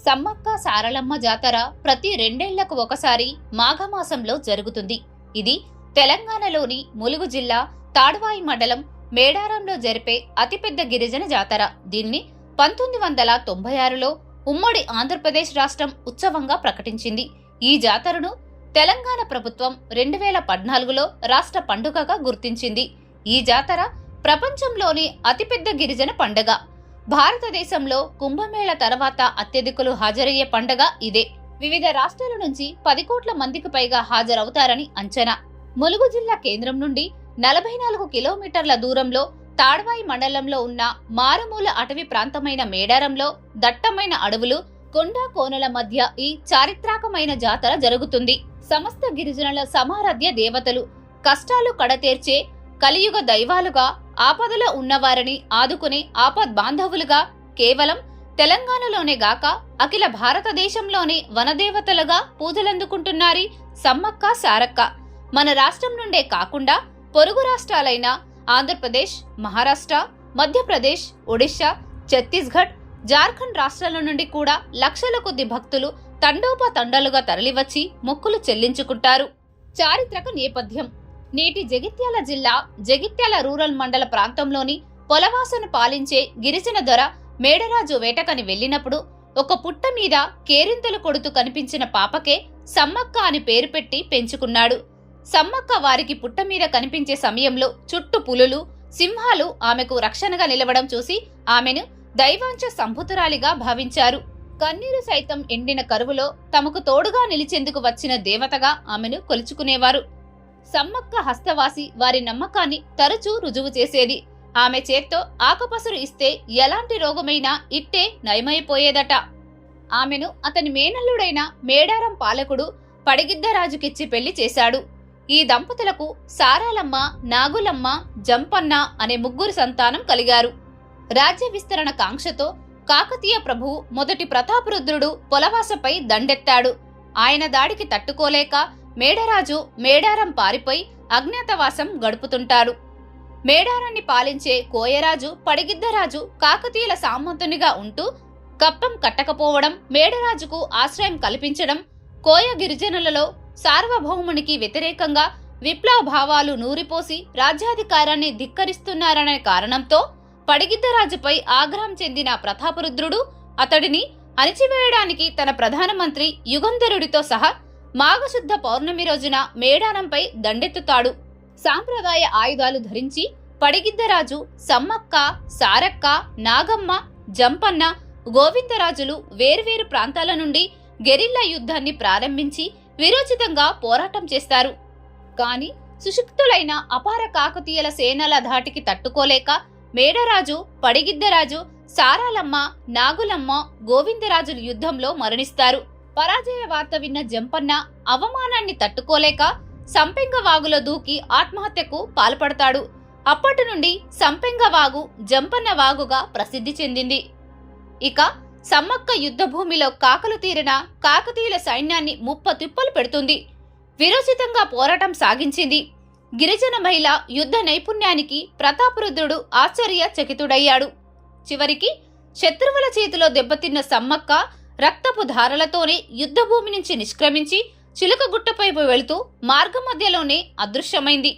సమ్మక్క సారలమ్మ జాతర ప్రతి రెండేళ్లకు ఒకసారి మాఘమాసంలో జరుగుతుంది. ఇది తెలంగాణలోని ములుగు జిల్లా తాడ్వాయి మండలం మేడారంలో జరిపే అతిపెద్ద గిరిజన జాతర. దీన్ని 1996లో ఉమ్మడి ఆంధ్రప్రదేశ్ రాష్ట్రం ఉత్సవంగా ప్రకటించింది. ఈ జాతరను తెలంగాణ ప్రభుత్వం 2014లో రాష్ట్ర పండుగగా గుర్తించింది. ఈ జాతర ప్రపంచంలోని అతిపెద్ద గిరిజన పండుగ. భారతదేశంలో కుంభమేళ తర్వాత అత్యధికులు హాజరయ్యే పండుగ ఇదే. వివిధ రాష్ట్రాల నుంచి 10 కోట్ల మందికి పైగా హాజరవుతారని అంచనా. ములుగు జిల్లా కేంద్రం నుండి 44 కిలోమీటర్ల దూరంలో తాడ్వాయి మండలంలో ఉన్న మారుమూల అటవీ ప్రాంతమైన మేడారంలో దట్టమైన అడవులు, కొండ కోనల మధ్య ఈ చారిత్రాకమైన జాతర జరుగుతుంది. సమస్త గిరిజనుల సమారాధ్య దేవతలు, కష్టాలు కడతేర్చే కలియుగ దైవాలుగా, ఆపదలో ఉన్నవారిని ఆదుకునే ఆపద్ బాంధవులుగా, కేవలం తెలంగాణలోనే గాక అఖిల భారతదేశంలోనే వనదేవతలుగా పూజలందుకుంటున్నారీ సమ్మక్క సారక్క. మన రాష్ట్రం నుండే కాకుండా పొరుగు రాష్ట్రాలైన ఆంధ్రప్రదేశ్, మహారాష్ట్ర, మధ్యప్రదేశ్, ఒడిశా, ఛత్తీస్గఢ్, జార్ఖండ్ రాష్ట్రాల నుండి కూడా లక్షల కొద్ది భక్తులు తండోపతండాలుగా తరలివచ్చి మొక్కులు చెల్లించుకుంటారు. చారిత్రక నేపథ్యం: నేటి జగిత్యాల జిల్లా జగిత్యాల రూరల్ మండల ప్రాంతంలోని పొలవాసను పాలించే గిరిజన దొర మేడరాజు వేటకని వెళ్లినప్పుడు ఒక పుట్ట మీద కేరింతలు కొడుతూ కనిపించిన పాపకే సమ్మక్క అని పేరు పెట్టి పెంచుకున్నాడు. సమ్మక్క వారికి పుట్ట మీద కనిపించే సమయంలో చుట్టూ పులులు, సింహాలు ఆమెకు రక్షణగా నిలవడం చూసి ఆమెను దైవాంశ సంభుతురాలిగా భావించారు. కన్నీరు సైతం ఎండిన కరువులో తమకు తోడుగా నిలిచేందుకు వచ్చిన దేవతగా ఆమెను కొలుచుకునేవారు. సమ్మక్క హస్తవాసి వారి నమ్మకాన్ని తరచూ రుజువు చేసేది. ఆమె చేత్తో ఆకుపసరు ఇస్తే ఎలాంటి రోగమైనా ఇట్టే నయమైపోయేదట. ఆమెను అతని మేనల్లుడైన మేడారం పాలకుడు పడిగిద్దరాజుకిచ్చి పెళ్లి చేశాడు. ఈ దంపతులకు సారాలమ్మ, నాగులమ్మ, జంపన్న అనే 3 సంతానం కలిగారు. రాజ్య విస్తరణ కాంక్షతో కాకతీయ ప్రభువు మొదటి ప్రతాపరుద్రుడు పొలవాసపై దండెత్తాడు. ఆయన దాడికి తట్టుకోలేక మేడరాజు మేడారం పారిపోయి అజ్ఞాతవాసం గడుపుతుంటాడు. మేడారాన్ని పాలించే కోయరాజు పడిగిద్దరాజు కాకతీయుల సామంతునిగా ఉంటూ కప్పం కట్టకపోవడం, మేడరాజుకు ఆశ్రయం కల్పించడం, కోయ గిరిజనులలో సార్వభౌమునికి వ్యతిరేకంగా విప్లవ భావాలు నూరిపోసి రాజ్యాధికారాన్ని ధిక్కరిస్తున్నారనే కారణంతో పడిగిద్దరాజుపై ఆగ్రహం చెందిన ప్రతాపరుద్రుడు అతడిని అణిచివేయడానికి తన ప్రధానమంత్రి యుగంధరుడితో సహా మాఘశుద్ధ పౌర్ణమి రోజున మేడారంపై దండెత్తుతాడు. సాంప్రదాయ ఆయుధాలు ధరించి పడిగిద్దరాజు సమ్మక్క, సారక్క, నాగమ్మ, జంపన్న, గోవిందరాజులు వేర్వేరు ప్రాంతాల నుండి గెరిల్లా యుద్ధాన్ని ప్రారంభించి విరోచితంగా పోరాటం చేస్తారు. కాని సుశక్తులైన అపార కాకతీయుల సేనల ధాటికి తట్టుకోలేక మేడరాజు, పడిగిద్దరాజు, సారాలమ్మ, నాగులమ్మ, గోవిందరాజులు యుద్ధంలో మరణిస్తారు. పరాజయ వార్త విన్న జంపన్న అవమానాన్ని తట్టుకోలేక సంపెంగ వాగులో దూకి ఆత్మహత్యకు పాల్పడతాడు. అప్పటి నుండి సంపెంగ వాగు జంపన్న వాగుగా ప్రసిద్ధి చెందింది. ఇక సమ్మక్క యుద్ధభూమిలో కాకలు తీరిన కాకతీయుల సైన్యాన్ని ముప్పతిప్పలు పెడుతుంది. విరోచితంగా పోరాటం సాగించింది. గిరిజన మహిళ యుద్ధ నైపుణ్యానికి ప్రతాపరుద్రుడు ఆశ్చర్యచకితుడయ్యాడు. చివరికి శత్రువుల చేతిలో దెబ్బతిన్న సమ్మక్క రక్తపు ధారలతోనే యుద్ధభూమి నుంచి నిష్క్రమించి చిలుకగుట్టపై వెళుతూ మార్గ మధ్యలోనే అదృశ్యమైంది.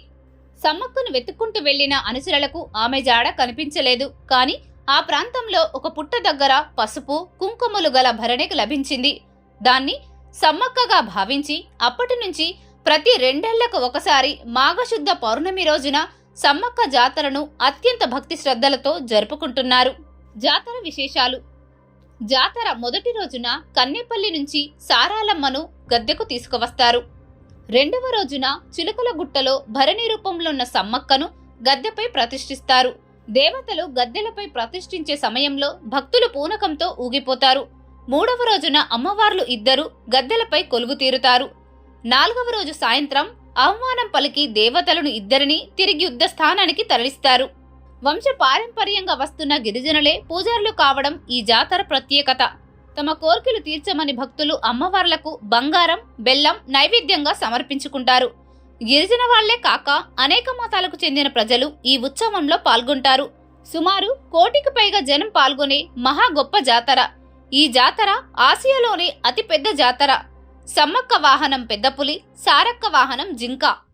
సమ్మక్కను వెతుక్కుంటూ వెళ్లిన అనుచరులకు ఆమె జాడ కనిపించలేదు. కాని ఆ ప్రాంతంలో ఒక పుట్ట దగ్గర పసుపు, కుంకుమలు గల భరణి లభించింది. దాన్ని సమ్మక్కగా భావించి అప్పటి నుంచి ప్రతి రెండేళ్లకు ఒకసారి మాఘశుద్ధ పౌర్ణమి రోజున సమ్మక్క జాతరను అత్యంత భక్తి శ్రద్ధలతో జరుపుకుంటున్నారు. జాతర విశేషాలు: జాతర మొదటి రోజున కన్నేపల్లి నుంచి సారాలమ్మను గద్దెకు తీసుకువస్తారు. రెండవ రోజున చిలుకల గుట్టలో భరణి రూపంలో ఉన్న సమ్మక్కను గద్దెపై ప్రతిష్ఠిస్తారు. దేవతలు గద్దెలపై ప్రతిష్ఠించే సమయంలో భక్తులు పూనకంతో ఊగిపోతారు. మూడవ రోజున అమ్మవార్లు ఇద్దరు గద్దెలపై కొలువు తీరుతారు. నాలుగవ రోజు సాయంత్రం అవమానం పలికి దేవతలను ఇద్దరిని తిరిగి యుద్ధ స్థానానికి తరలిస్తారు. వంశ పారంపర్యంగా వస్తున్న గిరిజనులే పూజారులు కావడం ఈ జాతర ప్రత్యేకత. తమ కోర్కెలు తీర్చమని భక్తులు అమ్మవార్లకు బంగారం, బెల్లం నైవేద్యంగా సమర్పించుకుంటారు. గిరిజన వాళ్లే కాక అనేక మతాలకు చెందిన ప్రజలు ఈ ఉత్సవంలో పాల్గొంటారు. సుమారు 1 కోటికి పైగా జనం పాల్గొనే మహా గొప్ప జాతర. ఈ జాతర ఆసియాలోనే అతిపెద్ద జాతర. సమ్మక్క వాహనం పెద్ద పులి, సారక్క వాహనం జింక.